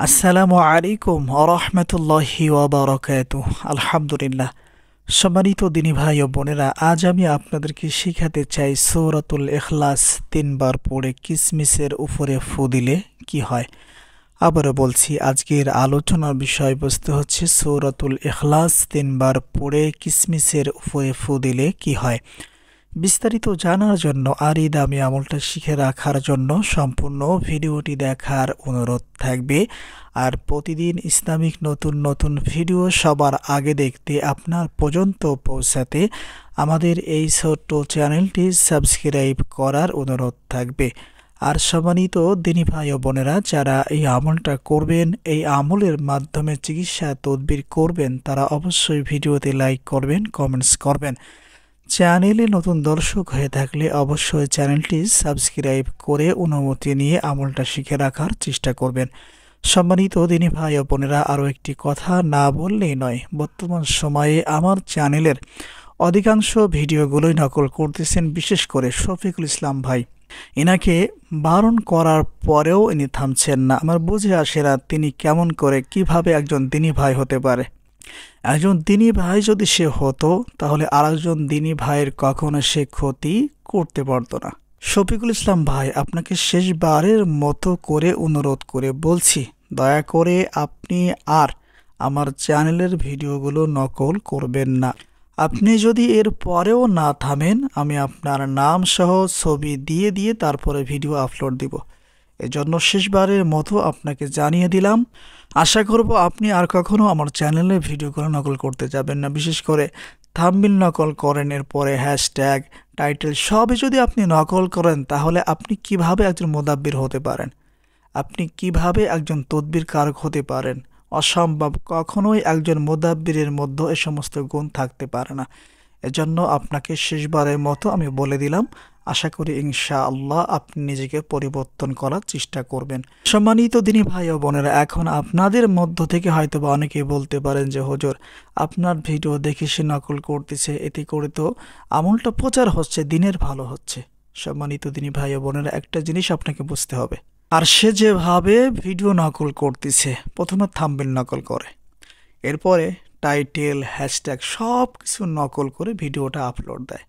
আসসালামু আলাইকুম ওরহমতুল্লাহি ওয়াবারাকাতুহু। আলহামদুলিল্লাহ। সম্মানিত দিনী ভাই ও বোনেরা, আজ আমি আপনাদেরকে শিখাতে চাই সূরাতুল ইখলাস তিনবার পড়ে কিসমিসের উপরে ফু দিলে কি হয়। আবারও বলছি, আজকের আলোচনার বিষয়বস্তু হচ্ছে সূরাতুল ইখলাস তিনবার পড়ে কিসমিসের উপরে ফু দিলে কি হয়। বিস্তারিত জানার জন্য আর এই দামি আমলটা শিখে রাখার জন্য সম্পূর্ণ ভিডিওটি দেখার অনুরোধ থাকবে। আর প্রতিদিন ইসলামিক নতুন নতুন ভিডিও সবার আগে দেখতে আপনার পর্যন্ত পৌঁছাতে আমাদের এই ছোট্ট চ্যানেলটি সাবস্ক্রাইব করার অনুরোধ থাকবে। আর সম্মানিত দিনী ভাই ও বোনেরা, যারা এই আমলটা করবেন, এই আমলের মাধ্যমে চিকিৎসা তদবির করবেন, তারা অবশ্যই ভিডিওতে লাইক করবেন, কমেন্টস করবেন। চ্যানেলে নতুন দর্শক হয়ে থাকলে অবশ্যই চ্যানেলটি সাবস্ক্রাইব করে অনুমতি নিয়ে আমলটা শিখে রাখার চেষ্টা করবেন। সম্মানিত দিনী ভাই ও বোনেরা, আরও একটি কথা না বললেই নয়, বর্তমান সময়ে আমার চ্যানেলের অধিকাংশ ভিডিওগুলোই নকল করতেছেন, বিশেষ করে শফিকুল ইসলাম ভাই। এনাকে বারণ করার পরেও ইনি থামছেন না। আমার বুঝে আসে না তিনি কেমন করে কিভাবে একজন দিনী ভাই হতে পারে। একজন দিনী ভাই যদি সে হতো, তাহলে আরেকজন দিনী ভাইয়ের কখনো সে ক্ষতি করতে পারতো না। শফিকুল ইসলাম ভাই, আপনাকে শেষবারের মতো করে অনুরোধ করে বলছি, দয়া করে আপনি আর আমার চ্যানেলের ভিডিওগুলো নকল করবেন না। আপনি যদি এর পরেও না থামেন, আমি আপনার নাম সহ ছবি দিয়ে দিয়ে তারপরে ভিডিও আপলোড দিব। এজন্য শেষবারের মতো আপনাকে জানিয়ে দিলাম। আশা করব আপনি আর কখনো আমার চ্যানেলে ভিডিওগুলো নকল করতে যাবেন না। বিশেষ করে থাম্বনেল নকল করেন, এরপরে হ্যাশট্যাগ, টাইটেল সবই যদি আপনি নকল করেন, তাহলে আপনি কিভাবে একজন মুদাব্বির হতে পারেন? আপনি কিভাবে একজন তদবির কারক হতে পারেন? অসম্ভব। কখনোই একজন মুদাব্বিরের মধ্যে এ সমস্ত গুণ থাকতে পারে না। এজন্য আপনাকে শেষবারের মতো আমি বলে দিলাম। আশা করি ইনশাআল্লাহ আপনি নিজেকে পরিবর্তন করার চেষ্টা করবেন। সম্মানিত দিনী ভাই ও বোনেরা, এখন আপনাদের মধ্য থেকে হয়তো বা অনেকেই বলতে পারেন যে হুজুর, আপনার ভিডিও দেখে সে নকল করতেছে, এতে করে তো আমলটা প্রচার হচ্ছে, দিনের ভালো হচ্ছে। সম্মানিত দিনী ভাই ও বোনেরা, একটা জিনিস আপনাকে বুঝতে হবে। আর সে যেভাবে ভিডিও নকল করতেছে, প্রথমে থাম্বনেল নকল করে, এরপরে টাইটেল, হ্যাশট্যাগ সব কিছু নকল করে ভিডিওটা আপলোড দেয়।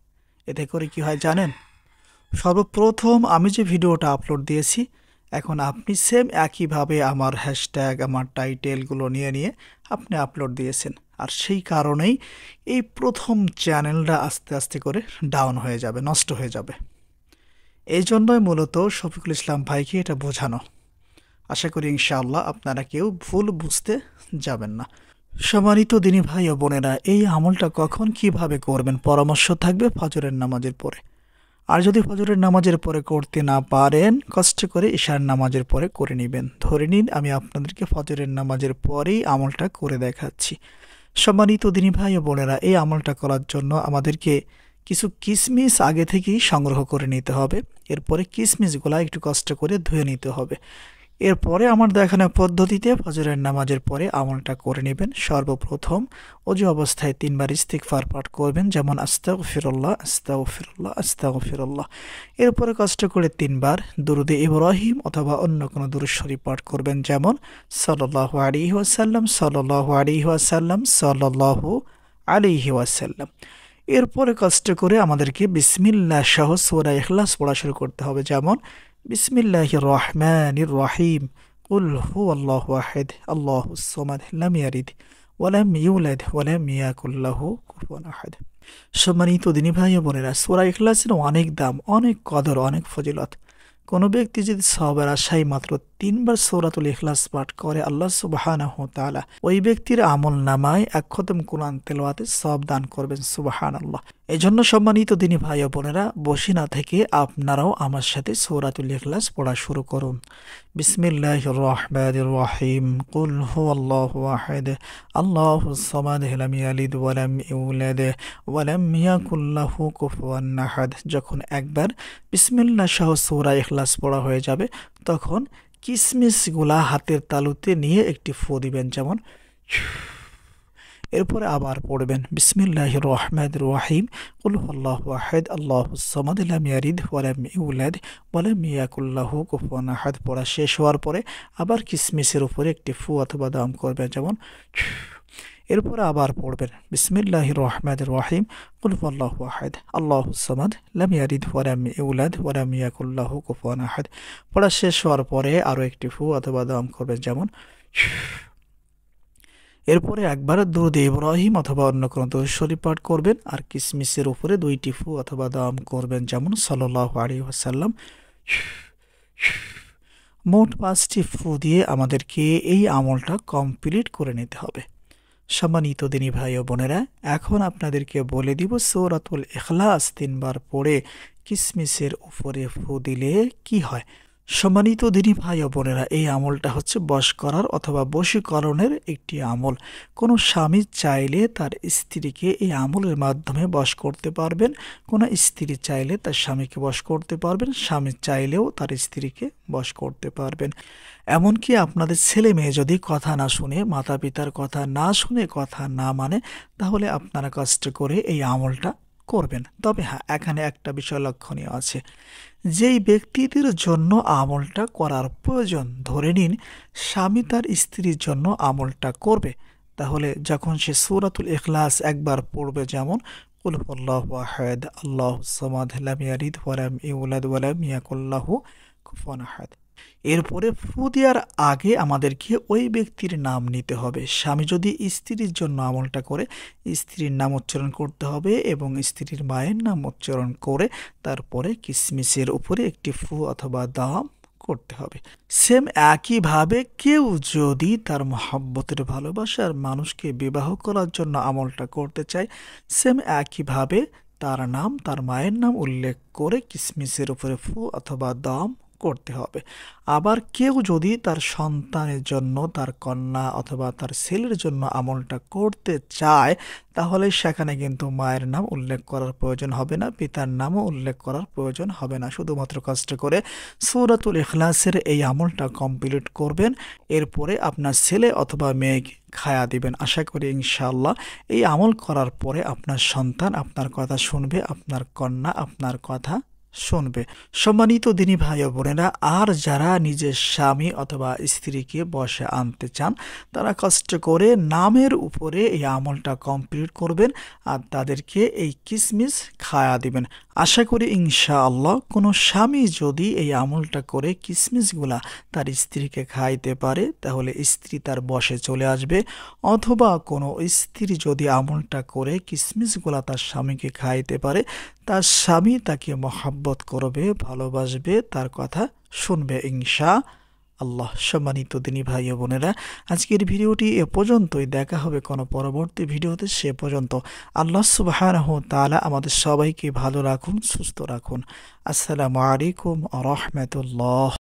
এতে করে কি হয় জানেন? সর্বপ্রথম আমি যে ভিডিওটা আপলোড দিয়েছি, এখন আপনি সেম একইভাবে আমার হ্যাশট্যাগ, আমার টাইটেলগুলো নিয়ে নিয়ে আপনি আপলোড দিয়েছেন। আর সেই কারণেই এই প্রথম চ্যানেলটা আস্তে আস্তে করে ডাউন হয়ে যাবে, নষ্ট হয়ে যাবে। এই জন্যই মূলত শফিকুল ইসলাম ভাইকে এটা বোঝানো। আশা করি ইনশাআল্লাহ আপনারা কেউ ভুল বুঝতে যাবেন না। সম্মানিত দিনী ভাই ও বোনেরা, এই আমলটা কখন কিভাবে করবেন পরামর্শ থাকবে ফজরের নামাজের পরে। আর যদি ফজরের নামাজের পরে করতে না পারেন, কষ্ট করে ইশার নামাজের পরে করে নেবেন। ধরে নিন আমি আপনাদেরকে ফজরের নামাজের পরেই আমলটা করে দেখাচ্ছি। সম্মানিত দিনী ভাই ও বোনেরা, এই আমলটা করার জন্য আমাদেরকে কিছু কিশমিশ আগে থেকেই সংগ্রহ করে নিতে হবে। এরপরে কিশমিশগুলা একটু কষ্ট করে ধুয়ে নিতে হবে। এরপরে আমার দেখানো পদ্ধতিতে ফজরের নামাজের পরে আমলটা করে নেবেন। সর্বপ্রথম অজু অবস্থায় 3 বার ইস্তিগফার পাঠ করবেন, যেমন আস্তাগফিরুল্লাহ, আস্তাগফিরুল্লাহ, আস্তাগফিরুল্লাহ। এরপরে কষ্ট করে 3 বার দুরুদে ইব্রাহিম অথবা অন্য কোনো দুরূদ শরীফ পাঠ করবেন, যেমন সাল্লাল্লাহু আলাইহি ওয়াসাল্লাম, সাল্লাল্লাহু আলাইহি ওয়াসাল্লাম, সাল্লাল্লাহু আলাইহি ওয়াসাল্লাম। এরপরে কষ্ট করে আমাদেরকে বিসমিল্লাহ সহ সূরা ইখলাস পড়া শুরু করতে হবে, যেমন বিসমিল্লাহির রহমানির রহিম, কুল হুয়াল্লাহু আহাদ, আল্লাহুস সামাদ, লাম ইয়ালিদ ওয়া লাম ইউলাদ ওয়া লাম ইয়াকুল লাহু কুফুয়ান আহাদ। সম্মানিত দিনী ভাই ও বোনেরা, সূরা ইখলাসের অনেক দাম, অনেক কদর, অনেক ফজিলত। কোনো ব্যক্তি যদি সওয়াবের আশায় মাত্র 3 বার সূরাতুল ইখলাস পাঠ করে, আল্লাহ সুবহানাহু ওয়া তাআলা ওই ব্যক্তির আমল নামায় 1 খতম কোরআন তেলাওয়াতের সওয়াব দান করবেন। সুবহানাল্লাহ। এজন্য সম্মানিত দিনী ভাই ও বোনেরা, বসে না থেকে আপনারাও আমার সাথে সূরাতুল ইখলাস পড়া শুরু করুন। বিসমিল্লাহির রহমানির রহিম, কুল হুয়াল্লাহু আহাদ, আল্লাহুস সামাদ, লাম ইয়ালিদ ওয়া লাম ইউলাদ ওয়া লাম ইয়াকুল লাহু কুফুয়ান আহাদ। যখন একবার বিসমিল্লাহ সহ সূরা ইখলাস পড়া হয়ে যাবে, তখন কিশমিশগুলা হাতের তালুতে নিয়ে একটি ফু দিবেন, যেমন। এরপরে আবার পড়বেন বিসমিল্লাহির রহমানির রহিম কুল হুয়াল্লাহু আহাদ আল্লাহুস সামাদ লাম ইয়ালিদ ওয়া লাম ইউলাদ ওয়া লাম ইয়াকুল লাহু কুফুয়ান আহাদ। পড়া শেষ হওয়ার পরে আবার কিসমিসের উপরে একটি ফু অথবা দম করবেন, যেমন। এরপরে আবার পড়বেন বিসমিল্লাহির রহমানির রহিম কুল হুয়াল্লাহু আহাদ আল্লাহুস সামাদ লাম ইয়ালিদ ওয়া লাম ইউলাদ ওয়া লাম ইয়াকুল লাহু কুফুয়ান আহাদ। পড়া শেষ হওয়ার পরে আরও একটি ফু অথবা দম করবেন, যেমন। এরপরে একবার দুরূদ ইব্রাহিম অথবা অন্য কোনো দরুদ শরীফ পাঠ করবেন আর কিসমিসের উপরে 2টি ফু অথবা দম করবেন, যেমন সাল্লাল্লাহু আলাইহি ওয়াসাল্লাম। মোট 5টি ফু দিয়ে আমাদেরকে এই আমলটা কমপ্লিট করে নিতে হবে। সম্মানিত দিনী ভাই ও বোনেরা, এখন আপনাদেরকে বলে দিব সূরাতুল ইখলাস 3 বার পড়ে কিসমিসের উপরে ফু দিলে কি হয়। সম্মানিত দিনী ভাই ও বোনেরা, এই আমলটা হচ্ছে বশ করার অথবা বশীকরণের একটি আমল। কোনো স্বামী চাইলে তার স্ত্রীকে এই আমলের মাধ্যমে বশ করতে পারবেন, কোনো স্ত্রী চাইলে তার স্বামীকে বশ করতে পারবেন, স্বামী চাইলেও তার স্ত্রীকে বশ করতে পারবেন। এমনকি আপনাদের ছেলে মেয়ে যদি কথা না শুনে, মাতা পিতার কথা না শুনে, কথা না মানে, তাহলে আপনারা কষ্ট করে এই আমলটা করবেন। তবে হ্যাঁ, এখানে একটা বিষয় লক্ষণীয় আছে। যেই ব্যক্তিদের জন্য আমলটা করার প্রয়োজন, ধরে নিন স্বামী তার স্ত্রীর জন্য আমলটা করবে, তাহলে যখন সে সূরাতুল ইখলাস একবার পড়বে, যেমন কুল হুয়াল্লাহু আহাদ আল্লাহুস সামাদ লাম ইয়ালিদ ওয়া লাম ইউলাদ ওয়া লাম ইয়াকুল লাহু কুফুয়ান আহাদ, এরপরে ফু দেওয়ার আগে আমাদেরকে ওই ব্যক্তির নাম নিতে হবে। স্বামী যদি স্ত্রীর জন্য আমলটা করে, স্ত্রীর নাম উচ্চারণ করতে হবে এবং স্ত্রীর মায়ের নাম উচ্চারণ করে তারপরে কিসমিসের উপরে একটি ফু অথবা দম করতে হবে। সেম একইভাবে কেউ যদি তার মহব্বতের ভালোবাসার মানুষকে বিবাহ করার জন্য আমলটা করতে চায়, সেম একইভাবে তার নাম, তার মায়ের নাম উল্লেখ করে কিসমিসের উপরে ফু অথবা দম করতে হবে। আবার কেউ যদি তার সন্তানের জন্য, তার কন্যা অথবা তার ছেলের জন্য আমলটা করতে চায়, তাহলে সেখানে কিন্তু মায়ের নাম উল্লেখ করার প্রয়োজন হবে না, পিতার নামও উল্লেখ করার প্রয়োজন হবে না। শুধুমাত্র কষ্ট করে সূরাতুল ইখলাসের এই আমলটা কমপ্লিট করবেন, এরপরে আপনার ছেলে অথবা মেয়েকে খায়া দিবেন। আশা করি ইনশাআল্লাহ এই আমল করার পরে আপনার সন্তান আপনার কথা শুনবে, আপনার কন্যা আপনার কথা শুনবে। সম্মানিত দিনী ভাই ও বোনেরা, আর যারা নিজের স্বামী অথবা স্ত্রীকে বশে আনতে চান, তারা কষ্ট করে নামের উপরে এই আমলটা কমপ্লিট করবেন আর তাদেরকে এই কিসমিস খায়া দিবেন। আশা করি ইনশাআল্লাহ কোনো স্বামী যদি এই আমলটা করে কিসমিসগুলা তার স্ত্রীকে খাইতে পারে, তাহলে স্ত্রী তার বশে চলে আসবে। অথবা কোনো স্ত্রী যদি আমলটা করে কিসমিসগুলা তার স্বামীকে খাইতে পারে, তার স্বামী তাকে মহাব্বত করবে, ভালোবাসবে, তার কথা শুনবে ইনশাআল্লাহ। সম্মানিত দিনী ভাই ও বোনেরা, আজকের ভিডিওটি এ পর্যন্তই। দেখা হবে কোনো পরবর্তী ভিডিওতে। সে পর্যন্ত আল্লাহ সুবহানাহু ওয়া তাআলা আমাদের সবাইকে ভালো রাখুন, সুস্থ রাখুন। আসসালামু আলাইকুম ওয়া রাহমাতুল্লাহ।